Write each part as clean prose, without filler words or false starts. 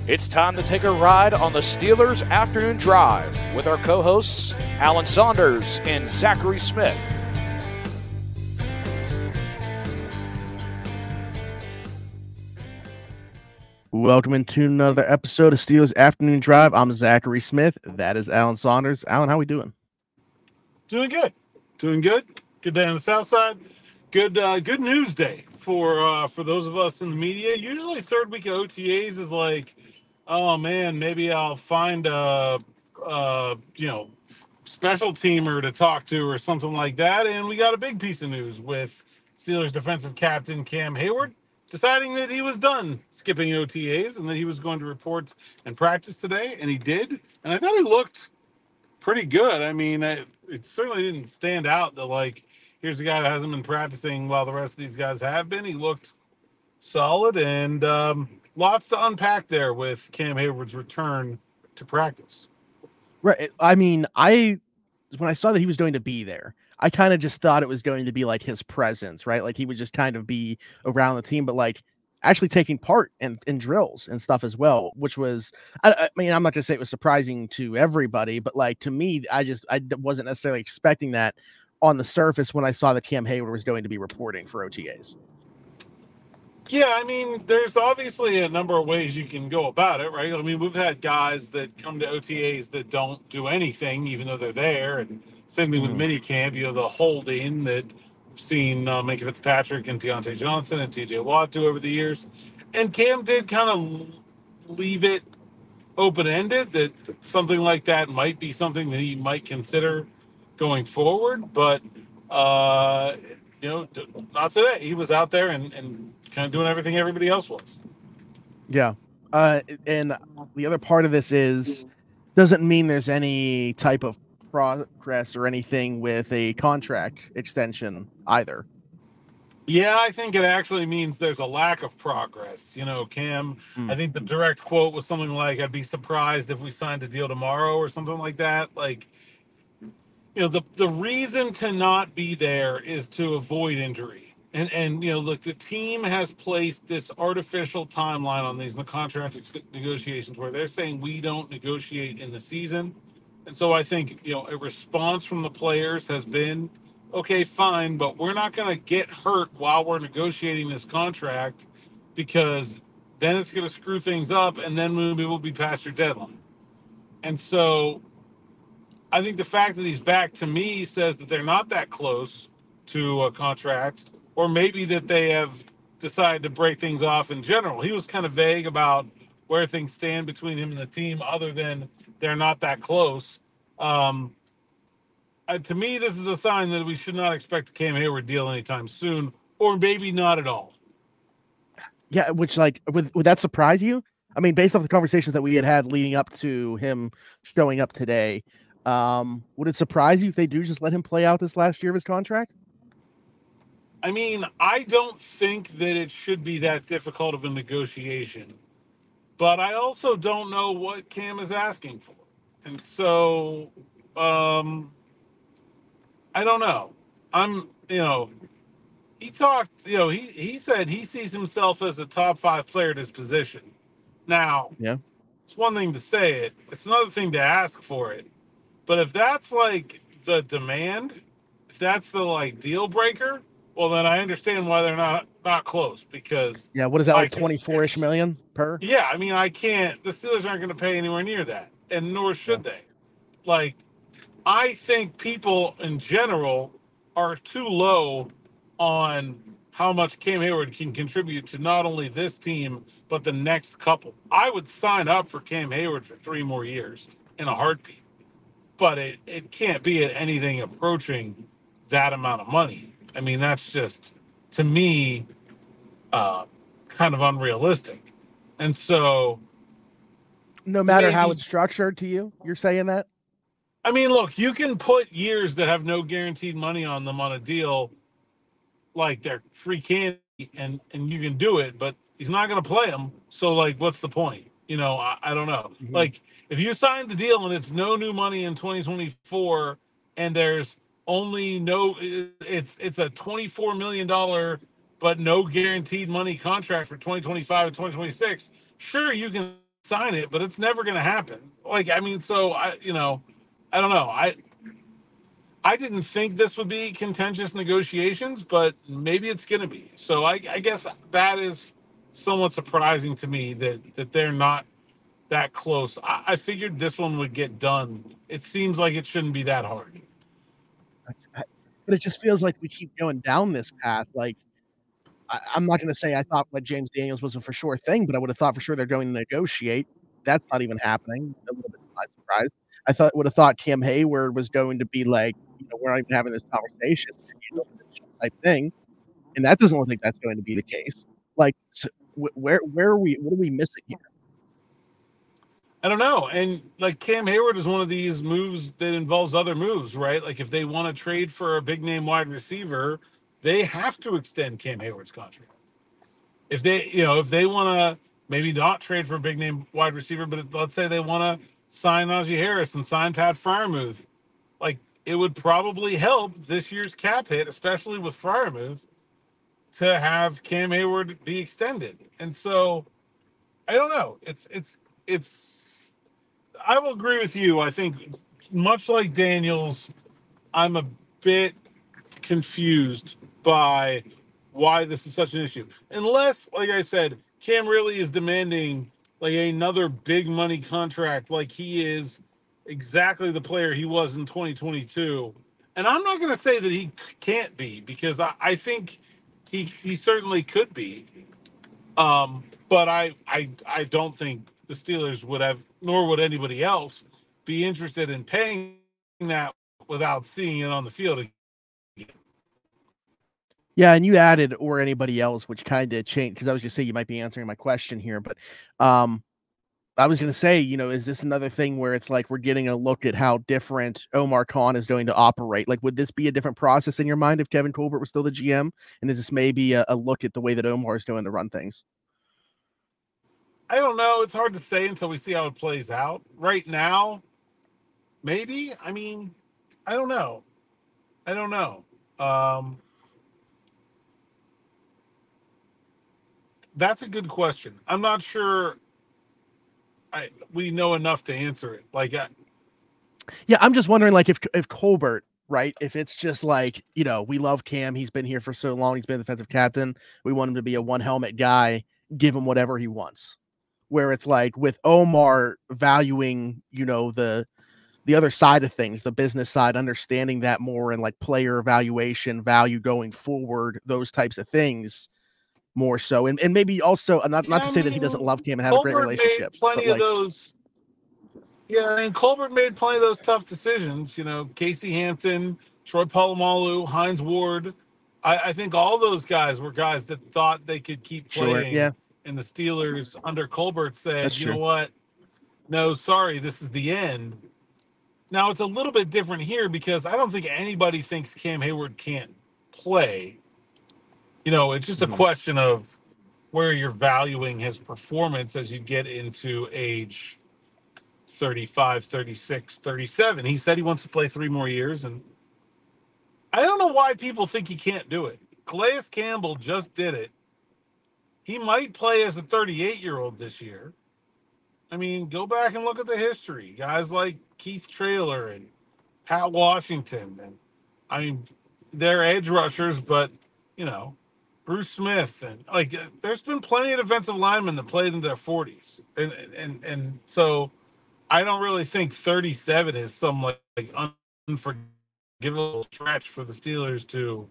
It's time to take a ride on the Steelers Afternoon Drive with our co-hosts, Alan Saunders and Zachary Smith. Welcome into another episode of Steelers Afternoon Drive. I'm Zachary Smith. That is Alan Saunders. Alan, how we doing? Doing good. Good day on the South Side. Good news day for those of us in the media. Usually third week of OTAs is like, oh man, maybe I'll find a special teamer to talk to or something like that. And we got a big piece of news with Steelers defensive captain Cam Heyward deciding that he was done skipping OTAs and that he was going to report and practice today, and he did. And I thought he looked pretty good. I mean, it certainly didn't stand out that, like, here's a guy that hasn't been practicing while the rest of these guys have been. He looked solid, and lots to unpack there with Cam Heyward's return to practice. Right. I mean, when I saw that he was going to be there, I kind of just thought it was going to be like his presence, right? Like he would just kind of be around the team, but like actually taking part in drills and stuff as well, which was, I mean, I'm not going to say it was surprising to everybody, but like to me, I wasn't necessarily expecting that on the surface when I saw that Cam Heyward was going to be reporting for OTAs. Yeah, I mean, there's obviously a number of ways you can go about it, right? I mean, we've had guys that come to OTAs that don't do anything, even though they're there. And same thing with minicamp, the holding that we've seen Minka Fitzpatrick and Deontay Johnson and TJ Watt do over the years. And Cam did kind of leave it open-ended that something like that might be something that he might consider going forward. But, not today. He was out there and kind of doing everything everybody else was. Yeah. And the other part of this doesn't mean there's any type of progress or anything with a contract extension either. Yeah, I think it actually means there's a lack of progress. Cam, I think the direct quote was something like, I'd be surprised if we signed a deal tomorrow or something like that. Like, the reason to not be there is to avoid injury. And look, the team has placed this artificial timeline on these contract negotiations where they're saying we don't negotiate in the season. And so I think, a response from the players has been, okay, fine, but we're not going to get hurt while we're negotiating this contract because then it's going to screw things up and then maybe we'll be past your deadline. And so I think the fact that he's back to me says that they're not that close to a contract, or maybe that they have decided to break things off in general. He was kind of vague about where things stand between him and the team, other than they're not that close. To me, this is a sign that we should not expect a Cam Heyward deal anytime soon, or maybe not at all. Yeah, which, like, would that surprise you? I mean, based off the conversations that we had leading up to him showing up today, would it surprise you if they do just let him play out this last year of his contract? I mean, I don't think that it should be that difficult of a negotiation, but I also don't know what Cam is asking for. And so, I don't know. He talked, he said he sees himself as a top 5 player at his position. Now, yeah, it's one thing to say it. It's another thing to ask for it. But if that's like the demand, if that's the like deal breaker, well, then I understand why they're not close, because what is that, like 24-ish million per? Yeah, I mean, the Steelers aren't going to pay anywhere near that, and nor should they. Like, I think people in general are too low on how much Cam Heyward can contribute to not only this team, but the next couple. I would sign up for Cam Heyward for 3 more years in a heartbeat, but it can't be at anything approaching that amount of money. I mean, that's just, to me, kind of unrealistic. And so, no matter how it's structured to you, you're saying that? I mean, look, you can put years that have no guaranteed money on them on a deal like they're free candy, and you can do it, but he's not going to play them. So, like, what's the point? I don't know. Mm-hmm. Like, if you sign the deal and it's no new money in 2024 and there's only it's a $24 million but no guaranteed money contract for 2025 and 2026, sure, you can sign it, but it's never going to happen. Like, I mean, so I don't know. I didn't think this would be contentious negotiations, but maybe it's going to be. So I guess that is somewhat surprising to me that they're not that close. I figured this one would get done. It seems like it shouldn't be that hard. But it just feels like we keep going down this path. Like, I'm not going to say I thought like James Daniels was a for sure thing, but I would have thought for sure they're going to negotiate. That's not even happening. A little bit surprised. I would have thought Cam Heyward was going to be like, we're not even having this conversation type thing, and that doesn't look like that's going to be the case. Like, so where are we? What are we missing here? I don't know. And like Cam Heyward is one of these moves that involves other moves, right? Like if they want to trade for a big name wide receiver, they have to extend Cam Heyward's contract. If they want to maybe not trade for a big name wide receiver, but let's say they want to sign Najee Harris and sign Pat Freiermuth, like it would probably help this year's cap hit, especially with Freiermuth, to have Cam Heyward be extended. And so I don't know. It's I will agree with you. I think much like Daniels, I'm a bit confused by why this is such an issue. Unless, like I said, Cam really is demanding like another big money contract, like he is exactly the player he was in 2022. And I'm not going to say that he can't be, because I think he certainly could be. But I don't think the Steelers would have, nor would anybody else, be interested in paying that without seeing it on the field again. Yeah, and you added or anybody else, which kind of changed, because I was going to say you might be answering my question here, but I was going to say, is this another thing where it's like we're getting a look at how different Omar Khan is going to operate? Like, would this be a different process in your mind if Kevin Colbert was still the GM? And is this maybe a look at the way that Omar is going to run things? I don't know. It's hard to say until we see how it plays out. Right now, maybe. I mean, I don't know. That's a good question. I'm not sure we know enough to answer it. Yeah, I'm just wondering, like, if Colbert, right, if it's just like, we love Cam, he's been here for so long, he's been the defensive captain, we want him to be a one helmet guy, give him whatever he wants. Where it's like with Omar valuing, the other side of things, the business side, understanding that more, and like player evaluation, value going forward, those types of things more so. And maybe also not to say that he doesn't love Cam and have a great relationship. Made plenty of those. Yeah, I mean, Colbert made plenty of those tough decisions. Casey Hampton, Troy Polamalu, Hines Ward. I think all those guys were guys that thought they could keep playing. Sure, yeah. And the Steelers under Colbert said, you know what? No, sorry, this is the end. Now, it's a little bit different here because I don't think anybody thinks Cam Heyward can't play. It's just a question of where you're valuing his performance as you get into age 35, 36, 37. He said he wants to play 3 more years, and I don't know why people think he can't do it. Calais Campbell just did it. He might play as a 38-year-old this year. I mean, go back and look at the history. Guys like Keith Traylor and Pat Washington. And I mean, they're edge rushers, but, Bruce Smith. And, there's been plenty of defensive linemen that played in their 40s. And so I don't really think 37 is some, unforgivable stretch for the Steelers to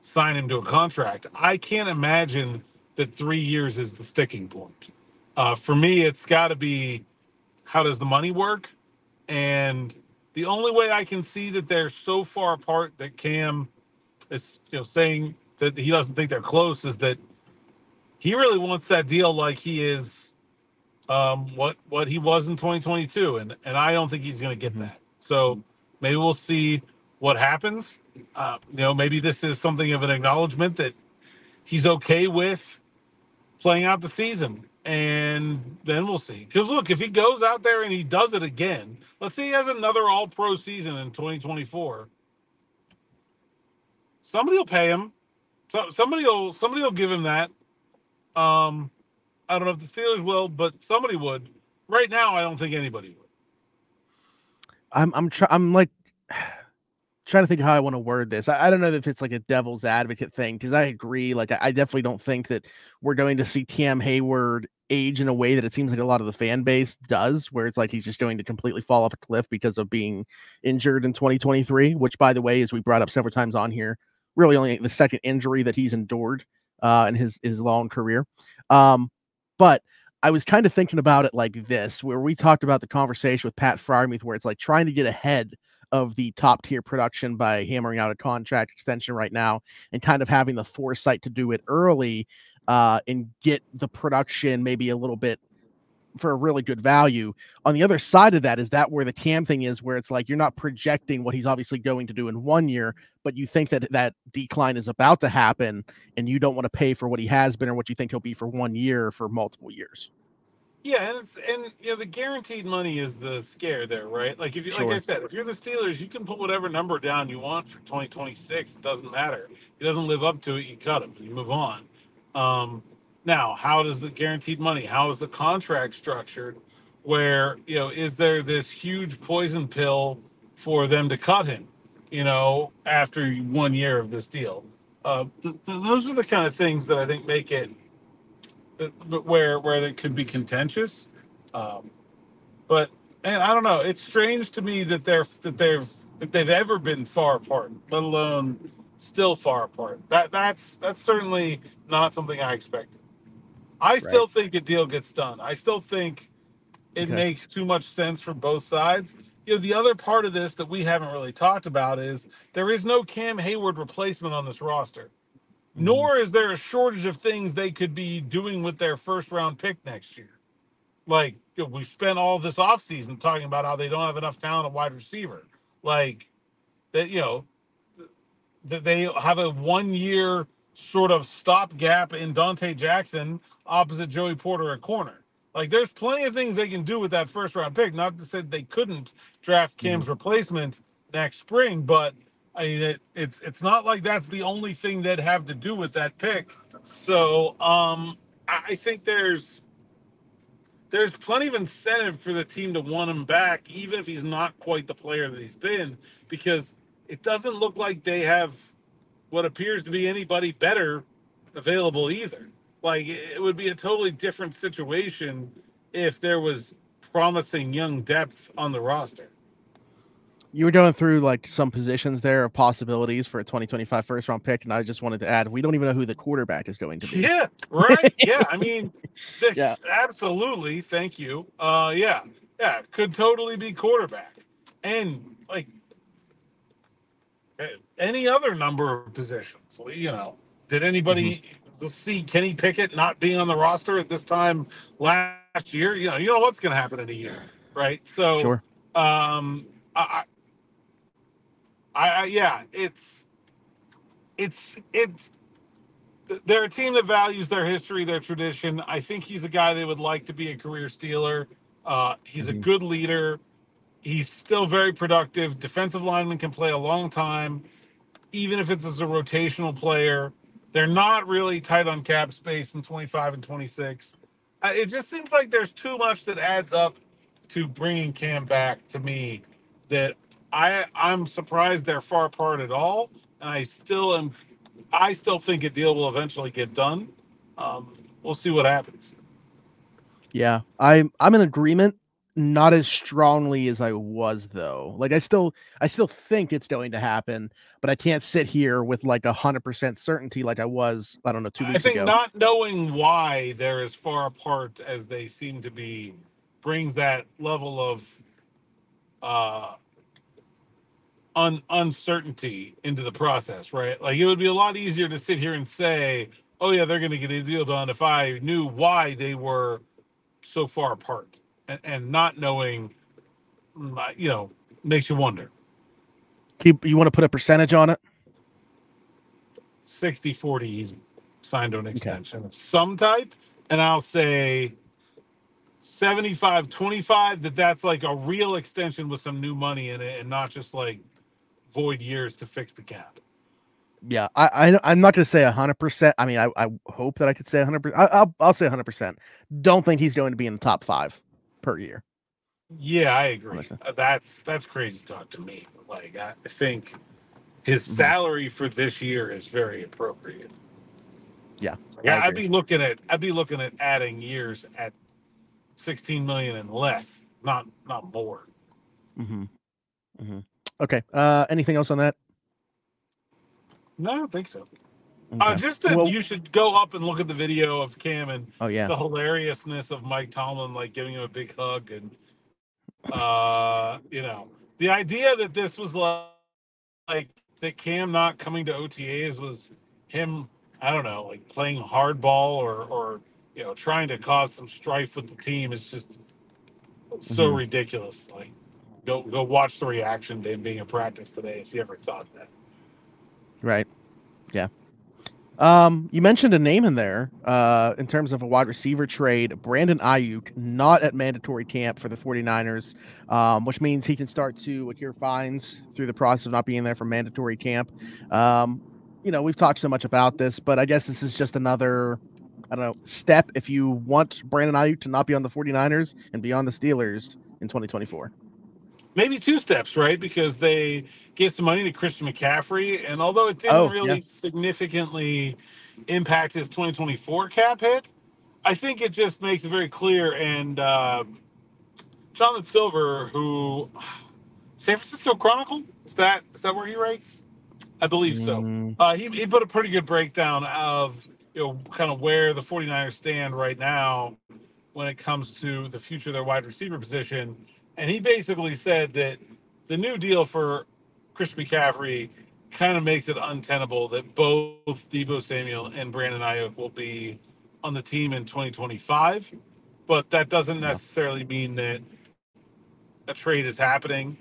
sign him to a contract. I can't imagine that 3 years is the sticking point. For me, it's got to be, how does the money work? And the only way I can see that they're so far apart that Cam is, saying that he doesn't think they're close is that he really wants that deal like he is what he was in 2022. And I don't think he's going to get that. So maybe we'll see what happens. Maybe this is something of an acknowledgement that he's okay with playing out the season, and then we'll see. Because look, if he goes out there and he does it again, let's say he has another all-pro season in 2024, somebody will pay him. Somebody will give him that. I don't know if the Steelers will, but somebody would. Right now, I don't think anybody would. I'm like trying to think of how I want to word this. I don't know if it's like a devil's advocate thing, because I agree. Like, I definitely don't think that we're going to see Cam Heyward age in a way that it seems like a lot of the fan base does, where it's like he's just going to completely fall off a cliff because of being injured in 2023, which, by the way, as we brought up several times on here, really only the second injury that he's endured in his long career. But I was kind of thinking about it like this, where we talked about the conversation with Pat Fryermuth, where it's like trying to get ahead of the top tier production by hammering out a contract extension right now and kind of having the foresight to do it early and get the production maybe a little bit for a really good value. On the other side of that, is that where the Cam thing is, where it's like you're not projecting what he's obviously going to do in 1 year, but you think that that decline is about to happen and you don't want to pay for what he has been or what you think he'll be for 1 year for multiple years. Yeah, and the guaranteed money is the scare there, right? Like if you like I said, if you're the Steelers, you can put whatever number down you want for 2026. It doesn't matter. If he doesn't live up to it, you cut him. You move on. Now, how does the guaranteed money? How is the contract structured? Where is there this huge poison pill for them to cut him? After 1 year of this deal, those are the kind of things that I think make it. But where they could be contentious, but I don't know. It's strange to me that they've ever been far apart, let alone still far apart. That's certainly not something I expected. I still think a deal gets done. I still think it makes too much sense for both sides. The other part of this that we haven't really talked about is there is no Cam Heyward replacement on this roster. Nor is there a shortage of things they could be doing with their first round pick next year. Like, we spent all this offseason talking about how they don't have enough talent at wide receiver. Like, that, that they have a 1 year sort of stopgap in Dante Jackson opposite Joey Porter at corner. Like, there's plenty of things they can do with that first round pick. Not to say they couldn't draft Cam's replacement next spring, but I mean, it's not like that's the only thing they'd have to do with that pick. So I think there's plenty of incentive for the team to want him back, even if he's not quite the player that he's been, because it doesn't look like they have what appears to be anybody better available either. Like, it would be a totally different situation if there was promising young depth on the roster. You were going through like some positions there of possibilities for a 2025 first round pick, and I just wanted to add, we don't even know who the quarterback is going to be. Yeah, right. Yeah, I mean, absolutely. Thank you. Yeah, could totally be quarterback, and like any other number of positions. Did anybody see Kenny Pickett not being on the roster at this time last year? You know what's going to happen in a year, right? So, sure. It's they're a team that values their history, their tradition. I think he's a guy they would like to be a career Steeler. He's a good leader. He's still very productive. Defensive lineman can play a long time, even if it's as a rotational player. They're not really tight on cap space in 25 and 26. It just seems like there's too much that adds up to bringing Cam back to me that I'm surprised they're far apart at all, and I still think a deal will eventually get done. We'll see what happens. Yeah, I'm in agreement, not as strongly as I was though. Like I still think it's going to happen, but I can't sit here with like 100% certainty like I was, I don't know, 2 weeks ago. I think not knowing why they're as far apart as they seem to be brings that level of uncertainty into the process, right? Like, it would be a lot easier to sit here and say, oh yeah, they're going to get a deal done, if I knew why they were so far apart, and not knowing, makes you wonder. You want to put a percentage on it? 60-40, he's signed to an extension of some type, and I'll say 75-25, that's like a real extension with some new money in it and not just like void years to fix the cap. Yeah, I'm not going to say 100%. I mean, I hope that I could say 100%. I'll say 100%. Don't think he's going to be in the top 5. per year. Yeah, I agree. That's crazy talk to me. Like, I think his salary for this year is very appropriate. Yeah, I'd be looking at adding years at 16 million and less, not more. Okay. Anything else on that? No, I don't think so. Okay. Just that you should go up and look at the video of Cam and the hilariousness of Mike Tomlin, like giving him a big hug, and the idea that this was like that Cam not coming to OTAs was him, I don't know, like playing hardball or trying to cause some strife with the team is just so ridiculous. Like, go watch the reaction to him being in practice today if you ever thought that. Right. Yeah. You mentioned a name in there in terms of a wide receiver trade. Brandon Aiyuk, not at mandatory camp for the 49ers, which means he can start to accrue fines through the process of not being there for mandatory camp. We've talked so much about this, but I guess this is just another, I don't know, step if you want Brandon Aiyuk to not be on the 49ers and be on the Steelers in 2024. Maybe two steps, right? Because they gave some money to Christian McCaffrey, and although it didn't really significantly impact his 2024 cap hit, I think it just makes it very clear. And Jonathan Silver, who San Francisco Chronicle, is that where he writes? I believe so. He put a pretty good breakdown of kind of where the 49ers stand right now when it comes to the future of their wide receiver position. And he basically said that the new deal for Christian McCaffrey kind of makes it untenable that both Deebo Samuel and Brandon Aiyuk will be on the team in 2025. But that doesn't necessarily mean that a trade is happening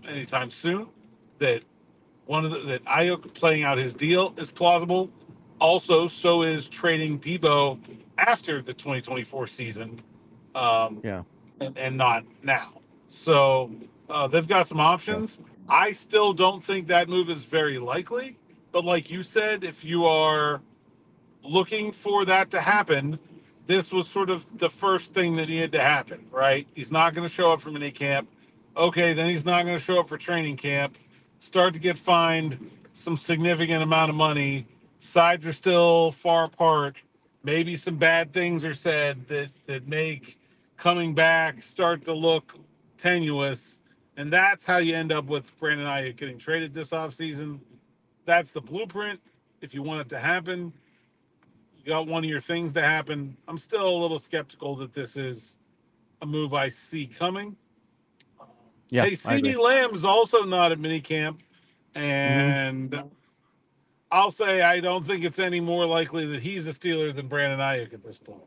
anytime soon. That that Aiyuk playing out his deal is plausible. Also, so is trading Deebo after the 2024 season. And not now. So they've got some options. I still don't think that move is very likely. But like you said, if you are looking for that to happen, this was sort of the first thing that needed to happen, right? He's not going to show up for minicamp. Okay, then he's not going to show up for training camp. Start to get fined some significant amount of money. Sides are still far apart. Maybe some bad things are said that make coming back start to look tenuous. And that's how you end up with Brandon Aiyuk getting traded this offseason. That's the blueprint. If you want it to happen, you got one of your things to happen. I'm still a little skeptical that this is a move I see coming. Yeah, hey, CeeDee Lamb's also not at minicamp. And I'll say I don't think it's any more likely that he's a Steeler than Brandon Aiyuk at this point.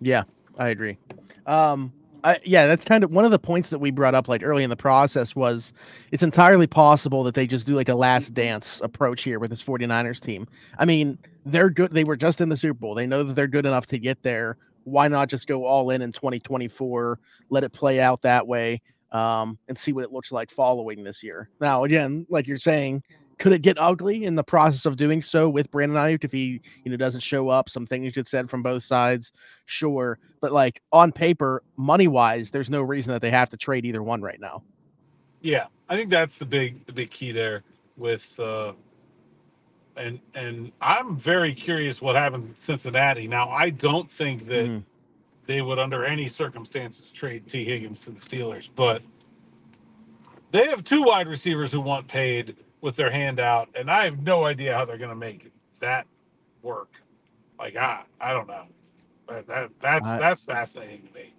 Yeah, I agree. That's kind of one of the points that we brought up like early in the process was it's entirely possible that they just do like a last dance approach here with this 49ers team. I mean, they're good. They were just in the Super Bowl. They know that they're good enough to get there. Why not just go all in 2024, let it play out that way, and see what it looks like following this year. Now, again, like you're saying, could it get ugly in the process of doing so with Brandon Aiyuk if he, doesn't show up? Some things get said from both sides, sure. But like on paper, money-wise, there's no reason that they have to trade either one right now. Yeah, I think that's the big key there with and I'm very curious what happens in Cincinnati. Now, I don't think that they would under any circumstances trade T. Higgins to the Steelers, but they have two wide receivers who want paid with their hand out, and I have no idea how they're going to make that work. Like, I don't know. That's fascinating to me.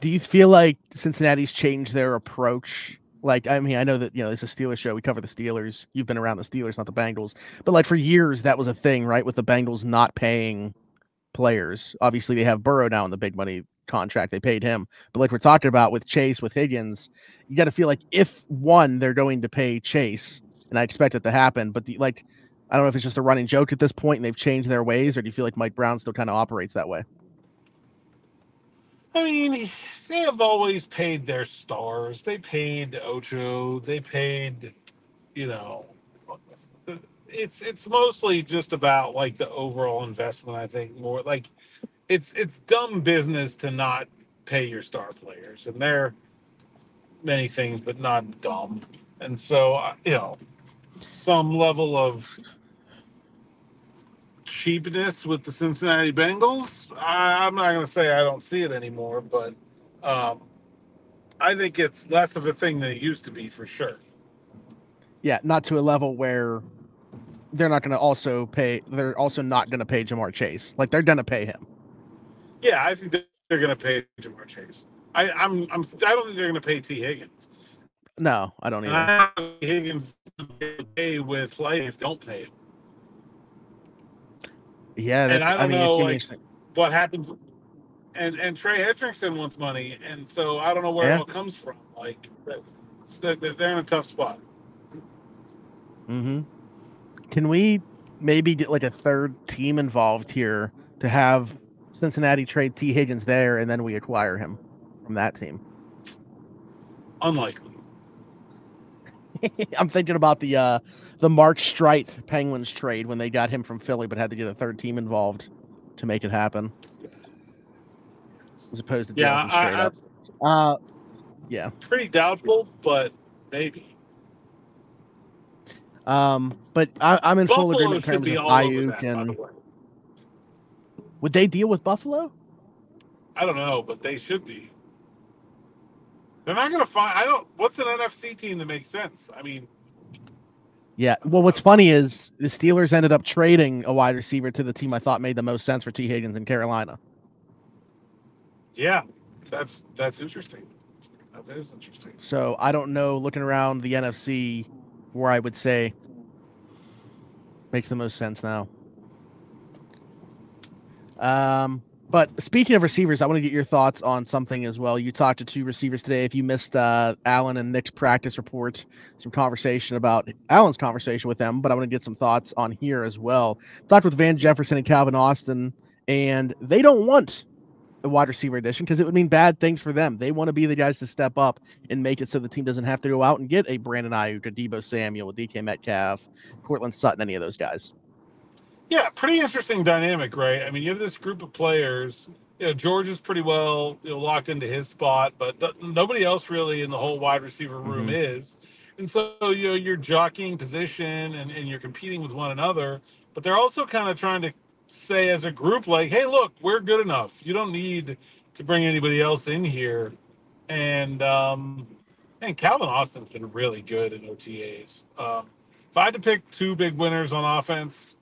Do you feel like Cincinnati's changed their approach? Like, I mean, I know that, it's a Steelers show. We cover the Steelers. You've been around the Steelers, not the Bengals. But like for years, that was a thing, right? With the Bengals not paying players. Obviously, they have Burrow now in the big money contract. They paid him. But like we're talking about with Chase, with Higgins, you got to feel like if they're going to pay Chase, and I expect it to happen. But I don't know if it's just a running joke at this point and they've changed their ways, or do you feel like Mike Brown still kind of operates that way? I mean, they have always paid their stars. They paid Ocho. They paid, it's mostly just about like the overall investment. I think more like it's dumb business to not pay your star players, and they're many things, but not dumb. And so, some level of cheapness with the Cincinnati Bengals. I'm not going to say I don't see it anymore, but I think it's less of a thing than it used to be for sure. Yeah, not to a level where they're not going to also pay. They're also not going to pay Jamar Chase. Like, they're going to pay him. Yeah, I think they're going to pay Jamar Chase. I don't think they're going to pay T. Higgins. No, I don't either. And I don't think Higgins pay with play if they don't pay him. Yeah, that's, and I don't know like, what happens. And Trey Hendrickson wants money, and so I don't know where it all comes from. Like, they're in a tough spot. Mm-hmm. Can we maybe get like a third team involved here to have Cincinnati trade T. Higgins there, and then we acquire him from that team? Unlikely. I'm thinking about the Mark Streit Penguins trade when they got him from Philly, but had to get a third team involved to make it happen. As opposed to straight up. Yeah. Pretty doubtful, but maybe. But I'm in full agreement in terms of Aiyuk and would they deal with Buffalo? I don't know, but they should be. They're not going to find. What's an NFC team that makes sense? I mean, yeah. Well, what's funny is the Steelers ended up trading a wide receiver to the team I thought made the most sense for T. Higgins in Carolina. Yeah, that's interesting. That is interesting. So I don't know, looking around the NFC, where I would say makes the most sense now. But speaking of receivers, I want to get your thoughts on something as well. You talked to two receivers today. If you missed Alan and Nick's practice report, some conversation about Alan's conversation with them, but I want to get some thoughts on here as well. Talked with Van Jefferson and Calvin Austin, and they don't want a wide receiver addition because it would mean bad things for them. They want to be the guys to step up and make it so the team doesn't have to go out and get a Brandon Aiyuk, a Deebo Samuel, a DK Metcalf, Cortland Sutton, any of those guys. Yeah, pretty interesting dynamic, right? I mean, you have this group of players. George is pretty well locked into his spot, but nobody else really in the whole wide receiver room is. And so, you're jockeying position and you're competing with one another, but they're also kind of trying to say as a group, like, hey, look, we're good enough. You don't need to bring anybody else in here. And Calvin Austin's been really good in OTAs. If I had to pick two big winners on offense,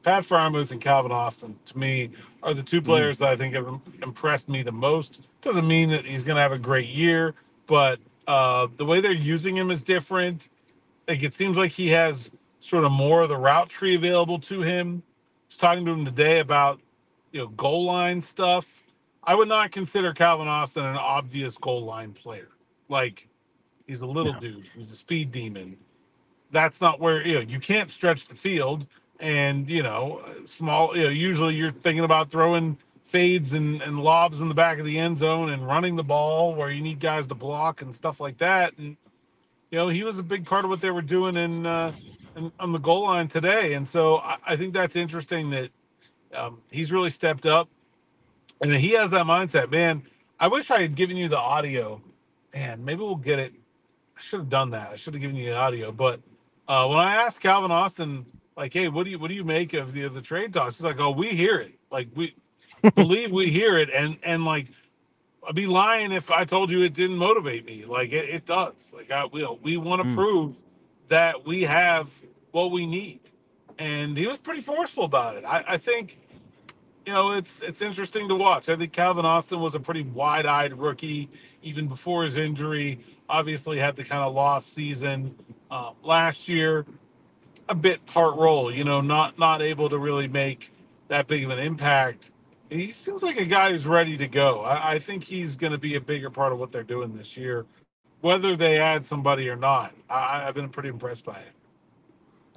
Pat Freiermuth and Calvin Austin, to me, are the two players that I think have impressed me the most. Doesn't mean that he's going to have a great year, but the way they're using him is different. Like, it seems like he has sort of more of the route tree available to him. I was talking to him today about, goal line stuff. I would not consider Calvin Austin an obvious goal line player. Like, he's a little dude. He's a speed demon. That's not where, you can't stretch the field. And, small, usually you're thinking about throwing fades and lobs in the back of the end zone and running the ball where you need guys to block and stuff like that. And, he was a big part of what they were doing on the goal line today. And so I think that's interesting that he's really stepped up and that he has that mindset. Man, I wish I had given you the audio. Man, maybe we'll get it. I should have done that. I should have given you the audio. But when I asked Calvin Austin, like, hey, what do you make of the trade talks? He's like, oh, we hear it. Like, we believe we hear it. And like, I'd be lying if I told you it didn't motivate me. Like, it does. Like, we want to prove that we have what we need. And he was pretty forceful about it. I think, it's interesting to watch. I think Calvin Austin was a pretty wide-eyed rookie even before his injury. Obviously had the kind of lost season last year. A bit part role, not able to really make that big of an impact. He seems like a guy who's ready to go. I think he's going to be a bigger part of what they're doing this year, whether they add somebody or not. I've been pretty impressed by it.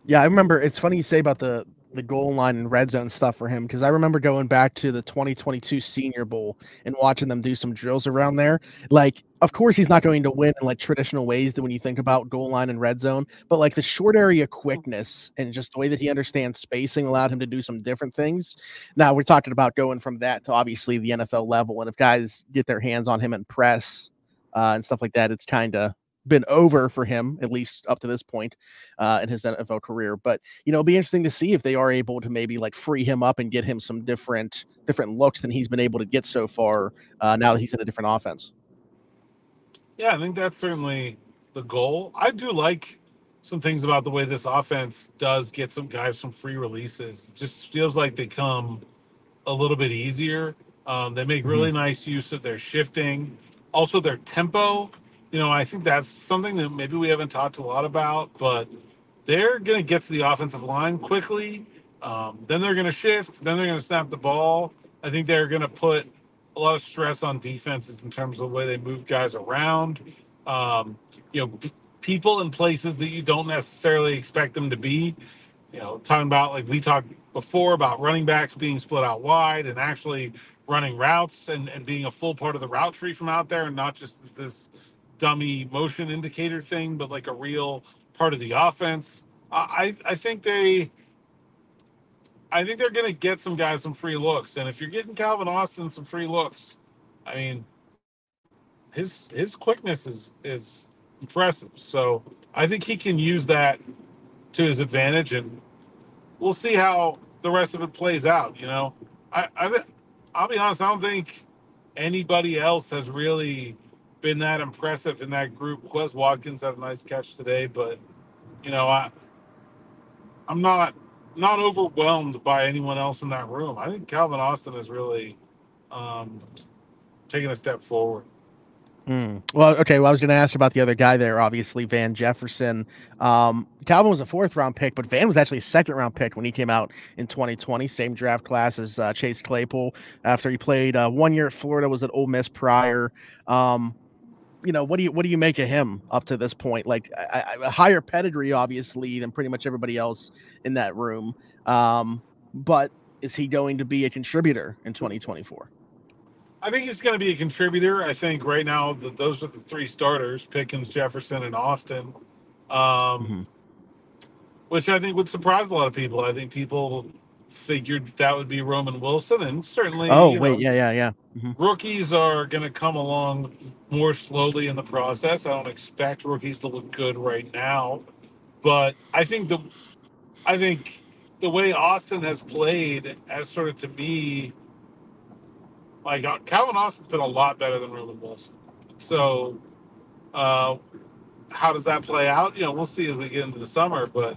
Yeah, I remember. It's funny you say about the the goal line and red zone stuff for him, because I remember going back to the 2022 Senior Bowl and watching them do some drills around there. Like, of course, he's not going to win in like traditional ways that when you think about goal line and red zone, but like the short area quickness and just the way that he understands spacing allowed him to do some different things. Now we're talking about going from that to obviously the NFL level, and if guys get their hands on him and press and stuff like that, it's kind of been over for him, at least up to this point in his NFL career. But it'll be interesting to see if they are able to maybe like free him up and get him some different looks than he's been able to get so far now that he's in a different offense. Yeah, I think that's certainly the goal. I do like some things about the way this offense does get some guys some free releases. It just feels like they come a little bit easier. They make really nice use of their shifting, also their tempo. I think that's something that maybe we haven't talked a lot about, but they're going to get to the offensive line quickly. Then they're going to shift. Then they're going to snap the ball. I think they're going to put a lot of stress on defenses in terms of the way they move guys around. People in places that you don't necessarily expect them to be. Talking about, like we talked before, about running backs being split out wide and actually running routes and being a full part of the route tree from out there, and not just this dummy motion indicator thing, but like a real part of the offense. I think they're going to get some guys some free looks, and if you're getting Calvin Austin some free looks, I mean, his quickness is impressive. So I think he can use that to his advantage, and we'll see how the rest of it plays out. I'll be honest, I don't think anybody else has really been that impressive in that group. Quez Watkins had a nice catch today, but I'm not overwhelmed by anyone else in that room. I think Calvin Austin is really taking a step forward. Well, okay. Well, I was going to ask about the other guy there, obviously Van Jefferson. Calvin was a 4th-round pick, but Van was actually a 2nd-round pick when he came out in 2020, same draft class as Chase Claypool. After he played 1 year at Florida, was at Ole Miss prior. What do you make of him up to this point? Like a higher pedigree, obviously, than pretty much everybody else in that room. But is he going to be a contributor in 2024? I think he's going to be a contributor. I think right now those are the 3 starters: Pickens, Jefferson, and Austin, which I think would surprise a lot of people. I think people figured that would be Roman Wilson, and certainly. Rookies are going to come along more slowly in the process. I don't expect rookies to look good right now, but I think the way Austin has played has sort of, to me, like Calvin Austin's been a lot better than Roman Wilson. So how does that play out? We'll see as we get into the summer, but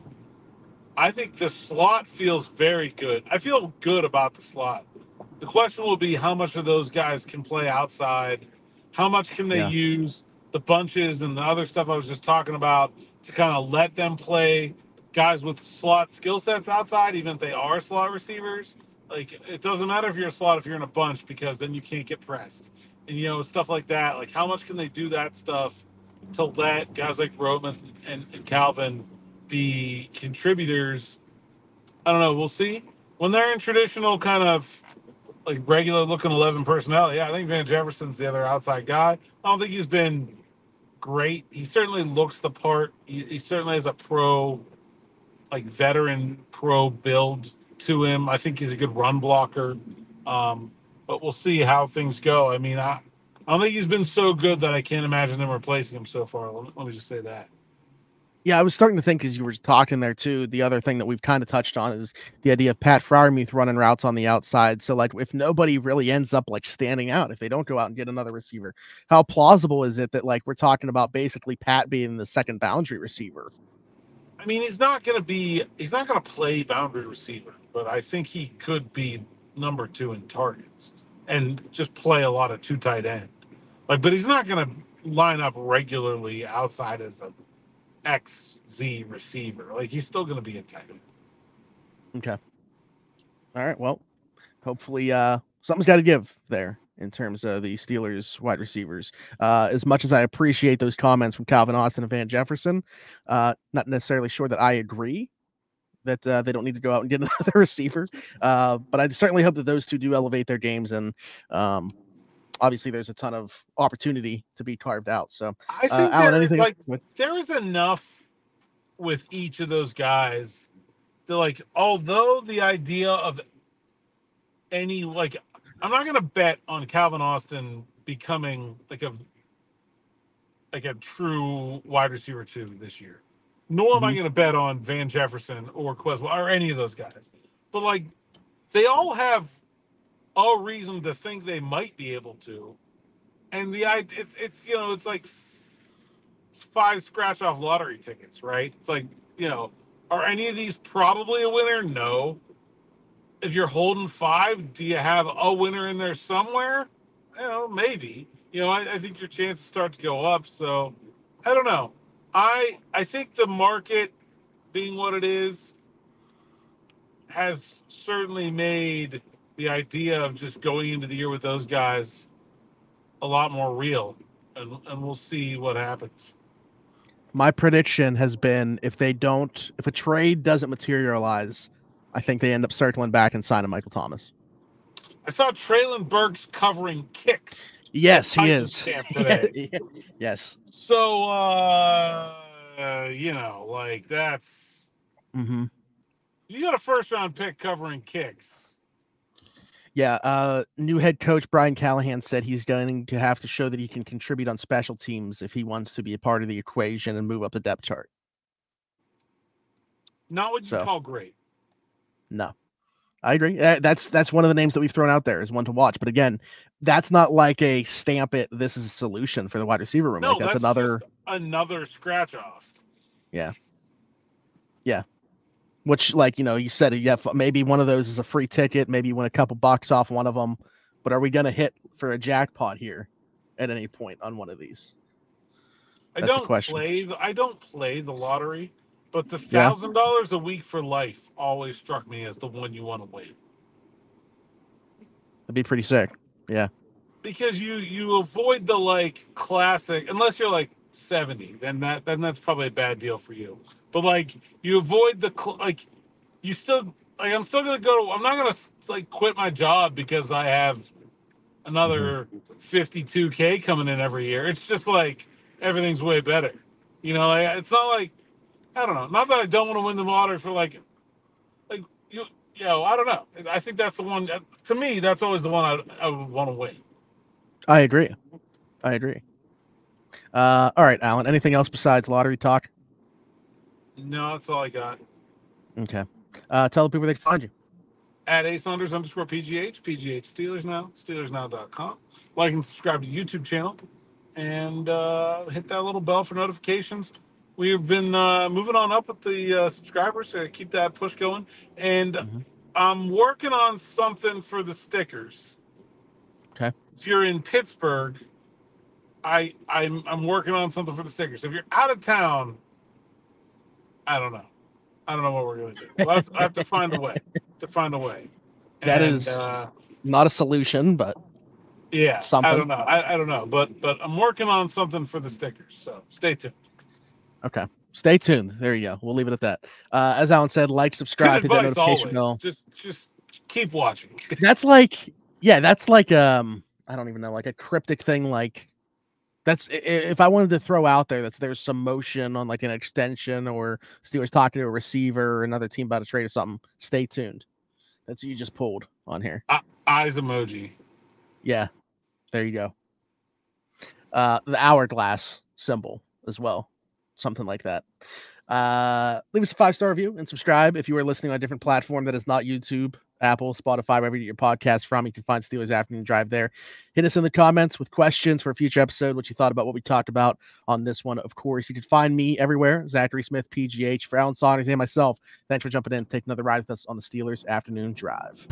I think the slot feels very good. I feel good about the slot. The question will be how much of those guys can play outside, how much can they use the bunches and the other stuff I was just talking about to kind of let them play guys with slot skill sets outside, even if they are slot receivers. Like, it doesn't matter if you're a slot if you're in a bunch, because then you can't get pressed. And, stuff like that. Like, how much can they do that stuff to let guys like Roman and Calvin be contributors? I don't know. We'll see. When they're in traditional kind of like regular looking 11 personnel, I think Van Jefferson's the other outside guy. I don't think he's been great. He certainly looks the part. He certainly has a veteran pro build to him. I think he's a good run blocker. But we'll see how things go. I mean, I don't think he's been so good that I can't imagine them replacing him so far. Let me just say that. Yeah, I was starting to think as you were talking there too, the other thing that we've kind of touched on is the idea of Pat Freiermuth running routes on the outside. So like if nobody really ends up like standing out, if they don't go out and get another receiver, how plausible is it that like we're talking about basically Pat being the second boundary receiver? I mean, he's not going to play boundary receiver, but I think he could be number 2 in targets and just play a lot of 2 tight end. But he's not going to line up regularly outside as a XZ receiver. Like, he's still going to be a tight end. Okay. All right. Well, hopefully something's got to give there in terms of the Steelers wide receivers. As much as I appreciate those comments from Calvin Austin and Van Jefferson, not necessarily sure that I agree that they don't need to go out and get another receiver. But I certainly hope that those two do elevate their games, and obviously there's a ton of opportunity to be carved out. So I think Alan, there is enough with each of those guys that, like, although the idea of any, like, I'm not going to bet on Calvin Austin becoming like a true wide receiver 2 this year. Nor am I going to bet on Van Jefferson or Queswell or any of those guys. But, like, they all have a reason to think they might be able to. And the idea, it's like 5 scratch-off lottery tickets, right? It's like, are any of these probably a winner? No. If you're holding 5, do you have a winner in there somewhere? Maybe. I think your chances start to go up. So, I don't know. I think the market, being what it is, has certainly made the idea of just going into the year with those guys a lot more real, and we'll see what happens. My prediction has been if a trade doesn't materialize, I think they end up circling back and signing Michael Thomas. I saw Traylon Burks covering kicks. Yes, he is. Today. Yes. So, like, that's... Mm-hmm. You got a first-round pick covering kicks. Yeah, new head coach Brian Callahan said he's going to have to show that he can contribute on special teams if he wants to be a part of the equation and move up the depth chart. Not what you call great. No. I agree. That's one of the names that we've thrown out there is one to watch. But again, that's not like a stamp it. This is a solution for the wide receiver room. No, like that's another scratch off. Yeah. Yeah. Which, like, you said, maybe one of those is a free ticket. Maybe you win a couple bucks off one of them. But are we going to hit for a jackpot here at any point on one of these? That's the question. I don't play the lottery. But the $1,000 a week for life always struck me as the one you want to win. That'd be pretty sick. Yeah. Because you avoid the, like, classic, unless you're like 70, then that's probably a bad deal for you. But, like, you avoid the, like, you still, like, I'm still going to I'm not going to, like, quit my job because I have another $52K coming in every year. It's just like everything's way better. It's not like, I don't know. Not that I don't want to win the lottery for I don't know. I think that's the one. To me, that's always the one I would want to win. I agree. All right, Alan. Anything else besides lottery talk? No, that's all I got. Okay. Tell the people where they can find you. At @Saunders_PGH, PGH Steelers Now, SteelersNow.com. Like and subscribe to the YouTube channel, and hit that little bell for notifications. We've been moving on up with the subscribers, so keep that push going. And I'm working on something for the stickers. Okay. If you're in Pittsburgh, I'm working on something for the stickers. If you're out of town, I don't know. I don't know what we're going to do. Well, I have to find a way. That is not a solution, but yeah, something. I don't know. I don't know, but I'm working on something for the stickers. So stay tuned. Okay. Stay tuned. There you go. We'll leave it at that. As Alan said, like, subscribe, hit that notification bell. Just keep watching. That's like I don't even know, like a cryptic thing. Like that's, if I wanted to throw out there there's some motion on like an extension or Steelers talking to a receiver or another team about a trade or something, stay tuned. That's what you just pulled on here. Eyes emoji. Yeah. There you go. The hourglass symbol as well. Something like that. Leave us a 5-star review and subscribe if you are listening on a different platform that is not YouTube, Apple, Spotify, wherever you get your podcast from. You can find Steelers Afternoon Drive there. Hit us in the comments with questions for a future episode, what you thought about what we talked about on this one. Of course, you can find me everywhere, Zachary Smith, PGH, for Alan Saunders and myself. Thanks for jumping in. Take another ride with us on the Steelers Afternoon Drive.